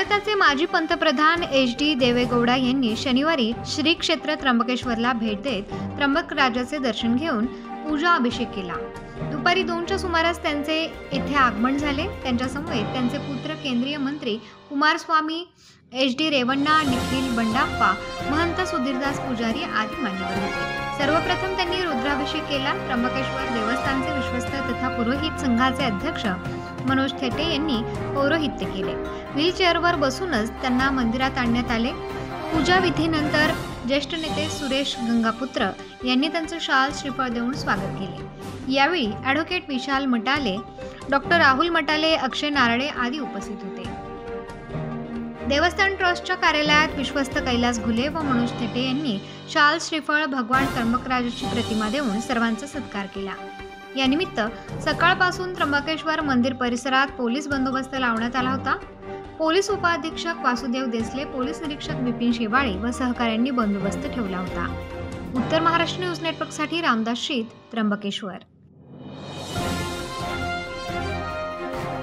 भारताचे माजी पंतप्रधान एच.डी. देवेगौडा यांनी शनिवारी श्री क्षेत्र त्र्यंबकेश्वरला भेट देत त्र्यंबकराजाचे दर्शन घेऊन पूजा अभिषेक केला। दुपारी 2च्या सुमारास त्यांचे येथे आगमन झाले। त्यांच्या समवेत त्यांचे पुत्र केंद्रीय मंत्री कुमारस्वामी, एच.डी. रेवण्णा, निखिल बंडाप्पा, महंत सुधीरदास पुजारी आदी मान्यवर होते। सर्वप्रथम त्यांनी रुद्राभिषेक केला। त्र्यंबकेश्वर देवस्थानचे विश्वस्त तथा पुरोहित संघाचे अध्यक्ष मनोज थेटे यांनी पौरोहित्य केले। व्हीलचेअरवर बसूनच त्यांना मंदिरात आणण्यात आले। पूजा विधीनंतर ज्येष्ठ नेते सुरेश गंगापुत्र यांनी त्यांचे शाल श्रीफळ देऊन स्वागत केले। यावेळी ॲडव्होकेट विशाल मटाले, डॉक्टर राहुल मटाले, अक्षय नारळे आदी उपस्थित होते। देवस्थान ट्रस्टच्या कार्यालयात विश्वस्त कैलास घुले व मनोज थेटे यांनी शाल श्रीफळ भगवान त्र्यंबकराजाची प्रतिमा देऊन सर्वांचा सत्कार केला। या निमित्त सकाळपासून त्र्यंबकेश्वर मंदिर परिसरात पोलीस बंदोबस्त लावण्यात आला होता। पोलीस उपअधीक्षक वासुदेव देसले, पोलीस निरीक्षक बिपिन शेवाळे व सहकाऱ्यांनी बंदोबस्त ठेवला होता। उत्तर महाराष्ट्र न्यूज नेटवर्कसाठी रामदास शीत, त्र्यंबकेश्वर।